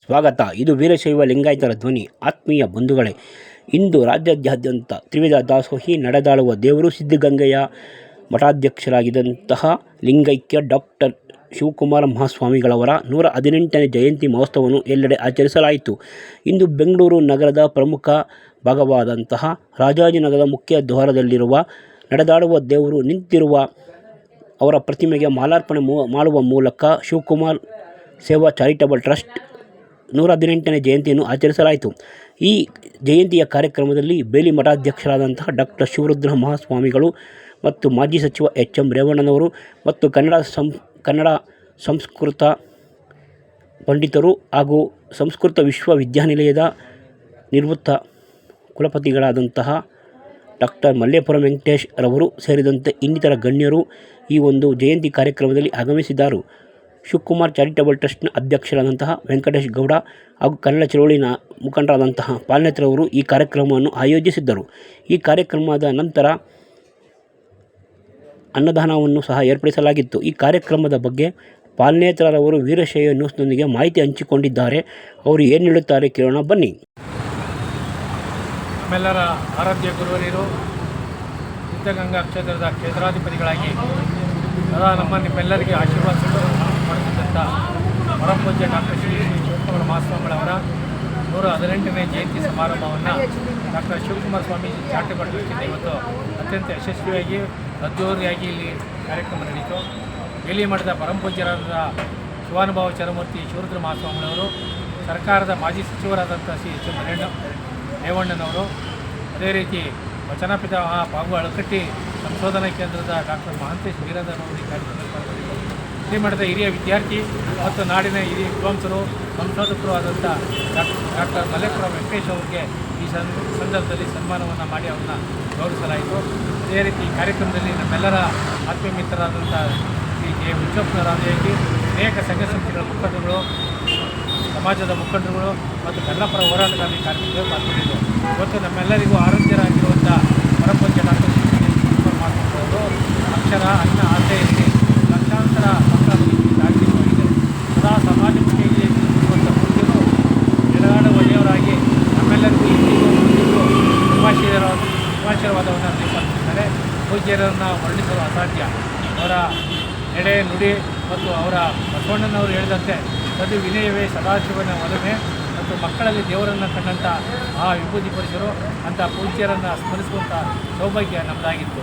ಸ್ವಾಗತ. ಇದು ವೀರಶೈವ ಲಿಂಗಾಯತರ ಧ್ವನಿ. ಆತ್ಮೀಯ ಬಂಧುಗಳೇ, ಇಂದು ರಾಜ್ಯಾದ್ಯಂತ ತ್ರಿವಿಧ ದಾಸೋಹಿ ನಡೆದಾಡುವ ದೇವರು ಸಿದ್ಧಗಂಗೆಯ ಮಠಾಧ್ಯಕ್ಷರಾಗಿದ್ದಂತಹ ಲಿಂಗೈಕ್ಯ ಡಾಕ್ಟರ್ ಶಿವಕುಮಾರ ಮಹಾಸ್ವಾಮಿಗಳವರ 118ನೇ ಜಯಂತಿ ಮಹೋತ್ಸವವನ್ನು ಎಲ್ಲೆಡೆ ಆಚರಿಸಲಾಯಿತು. ಇಂದು ಬೆಂಗಳೂರು ನಗರದ ಪ್ರಮುಖ ಭಾಗವಾದಂತಹ ರಾಜಾಜಿನಗರದ ಮುಖ್ಯ ದ್ವಾರದಲ್ಲಿರುವ ನಡೆದಾಡುವ ದೇವರು ನಿಂತಿರುವ ಅವರ ಪ್ರತಿಮೆಗೆ ಮಾಲಾರ್ಪಣೆ ಮಾಡುವ ಮೂಲಕ ಶಿವಕುಮಾರ್ ಸೇವಾ ಚಾರಿಟಬಲ್ ಟ್ರಸ್ಟ್ 118ನೇ ಜಯಂತಿಯನ್ನು ಆಚರಿಸಲಾಯಿತು. ಈ ಜಯಂತಿಯ ಕಾರ್ಯಕ್ರಮದಲ್ಲಿ ಬೇಲಿ ಮಠಾಧ್ಯಕ್ಷರಾದಂತಹ ಡಾಕ್ಟರ್ ಶಿವರುದ್ರ ಮಹಾಸ್ವಾಮಿಗಳು ಮತ್ತು ಮಾಜಿ ಸಚಿವ ಎಚ್.ಎಂ. ರೇವಣ್ಣನವರು ಮತ್ತು ಕನ್ನಡ ಸಂಸ್ಕೃತ ಪಂಡಿತರು ಹಾಗೂ ಸಂಸ್ಕೃತ ವಿಶ್ವವಿದ್ಯಾನಿಲಯದ ನಿವೃತ್ತ ಕುಲಪತಿಗಳಾದಂತಹ ಡಾಕ್ಟರ್ ಮಲ್ಲೇಪುರಂ ವೆಂಕಟೇಶ್ ರವರು ಸೇರಿದಂತೆ ಇನ್ನಿತರ ಗಣ್ಯರು ಈ ಒಂದು ಜಯಂತಿ ಕಾರ್ಯಕ್ರಮದಲ್ಲಿ ಆಗಮಿಸಿದ್ದರು. ಶಿವಕುಮಾರ್ ಚಾರಿಟಬಲ್ ಟ್ರಸ್ಟ್ನ ಅಧ್ಯಕ್ಷರಾದಂತಹ ವೆಂಕಟೇಶ್ ಗೌಡ ಹಾಗೂ ಕನ್ನಡ ಚಳವಳಿನ ಮುಖಂಡರಾದಂತಹ ಪಾಲ್ನೇತ್ರವರು ಈ ಕಾರ್ಯಕ್ರಮವನ್ನು ಆಯೋಜಿಸಿದ್ದರು. ಈ ಕಾರ್ಯಕ್ರಮದ ನಂತರ ಅನ್ನದಾನವನ್ನು ಸಹ ಏರ್ಪಡಿಸಲಾಗಿತ್ತು. ಈ ಕಾರ್ಯಕ್ರಮದ ಬಗ್ಗೆ ಪಾಲ್ನೇತ್ರರವರು ವೀರಶೈವ ನ್ಯೂಸ್ನೊಂದಿಗೆ ಮಾಹಿತಿ ಹಂಚಿಕೊಂಡಿದ್ದಾರೆ. ಅವರು ಏನು ಹೇಳುತ್ತಾರೆ ಕೇಳೋಣ ಬನ್ನಿ. ನಮ್ಮೆಲ್ಲರ ಆರಾಧ್ಯ ಗುರುವರಿಯರು ಸಿದ್ಧಗಂಗಾ ಕ್ಷೇತ್ರದ ಕ್ಷೇತ್ರಾಧಿಪತಿಗಳಾಗಿ ಸದಾ ನಿಮ್ಮೆಲ್ಲರಿಗೆ ಆಶೀರ್ವಾದ ಮಾಡುತ್ತಿದ್ದಂಥ ಪರಮಪೂಜ್ಯ ಡಾಕ್ಟರ್ ಶ್ರೀ ಶಿವಕುಮಾರ ಮಹಾಸ್ವಾಮಿಗಳವರ 118ನೇ ಜಯಂತಿ ಸಮಾರಂಭವನ್ನು ಡಾಕ್ಟರ್ ಶಿವಕುಮಾರ ಸ್ವಾಮಿ ಚಾರಿಟಬಲ್ ಟ್ರಸ್ಟಿಂದ ಇವತ್ತು ಅತ್ಯಂತ ಯಶಸ್ವಿಯಾಗಿ ಅದ್ದೂರಿಯಾಗಿ ಇಲ್ಲಿ ಕಾರ್ಯಕ್ರಮ ನಡೆಯಿತು. ಬೇಲಿ ಮಠದ ಪರಮಪೂಜ್ಯರಾದ ಶಿವಾನುಭವ ಚರಮೂರ್ತಿ ಶಿವರುದ್ರ ಮಹಾಸ್ವಾಮಿಗಳವರು, ಸರ್ಕಾರದ ಮಾಜಿ ಸಚಿವರಾದಂಥ ಶ್ರೀ ಎಚ್.ಎಂ. ರೇವಣ್ಣನವರು, ಅದೇ ರೀತಿ ವಚನಪಿತ ಹಾಗೂ ಅಳಕಟ್ಟಿ ಸಂಶೋಧನಾ ಕೇಂದ್ರದ ಡಾಕ್ಟರ್ ಮಹಾಂತೇಶ್ ವೀರಧರವರು ಈ ಕಾರ್ಯಕ್ರಮದಲ್ಲಿ ಪಾಲ್ಗೊಂಡಿದ್ದರು. ಬೇಲಿ ಮಠದ ಹಿರಿಯ ವಿದ್ಯಾರ್ಥಿ ಮತ್ತು ನಾಡಿನ ಹಿರಿಯ ವಿದ್ವಾಂಸರು ಸಂಶೋಧಕರು ಆದಂಥ ಡಾಕ್ಟರ್ ಮಲ್ಲೇಪುರಂ ವೆಂಕಟೇಶ್ ಅವರಿಗೆ ಈ ಸಂದರ್ಭದಲ್ಲಿ ಸನ್ಮಾನವನ್ನು ಮಾಡಿ ಅವರನ್ನ ಗೌರವಿಸಲಾಯಿತು. ಅದೇ ರೀತಿ ಈ ಕಾರ್ಯಕ್ರಮದಲ್ಲಿ ನಮ್ಮೆಲ್ಲರ ಆತ್ಮೀಯ ಮಿತ್ರರಾದಂಥ ಶ್ರೀ ಜೆ ಹುಚ್ಚಪ್ಪನವರಾಗಿ ಅನೇಕ ಸಂಘ ಸಂಸ್ಥೆಗಳ ಮುಖಂಡರುಗಳು, ಸಮಾಜದ ಮುಖಂಡರುಗಳು ಮತ್ತು ಕನ್ನಡಪರ ಹೋರಾಟಗಾರರ ಕಾರ್ಯಕ್ರಮದಲ್ಲಿ ಪಾಲ್ಗೊಂಡಿದ್ದು, ಇವತ್ತು ನಮ್ಮೆಲ್ಲರಿಗೂ ಆರೋಗ್ಯರಾಗಿರುವಂಥ ಪರಮಪೂಜ್ಯ ಡಾಕ್ಟರ್ ಶಿವಕುಮಾರ ಮಹಾಸ್ವಾಮಿಗಳು ಅಕ್ಷರ ಅನ್ನ ಆಸೆಯಲ್ಲಿ ಲಕ್ಷಾಂತರ ಮಕ್ಕಳ ಜಾಗೃತವಾಗಿದೆ. ಸದಾ ಸಮಾಜಮುಖಿಯಾಗಿ ಇರುವಂಥ ಪೂಜ್ಯರು ನಡೆದಾಡುವ ದೇವರಾಗಿ ನಮ್ಮೆಲ್ಲರಿಗೂ ಇಂದಿಗೂ ಮುಂದಿಗೂ ಶುಭಾಶೀರ್ವಾದವನ್ನು ಸ್ವೀಕರಿಸುತ್ತಾರೆ. ಪೂಜ್ಯರನ್ನು ವರ್ಣಿಸಲು ಅಸಾಧ್ಯ. ಅವರ ನಡೆ ನುಡಿ ಮತ್ತು ಅವರ ಬಸವಣ್ಣನವರು ಹೇಳಿದಂತೆ ಸದು ವಿನಯವೇ ಸದಾಶಿವನ ಒಲಮೆ ಮತ್ತು ಮಕ್ಕಳಲ್ಲಿ ದೇವರನ್ನು ಕಂಡಂಥ ಆ ವಿಭೂತಿ ಪುರುಷರು ಅಂಥ ಪೂಜ್ಯರನ್ನು ಸ್ಮರಿಸುವಂಥ ಸೌಭಾಗ್ಯ ನಮ್ಮದಾಗಿತ್ತು.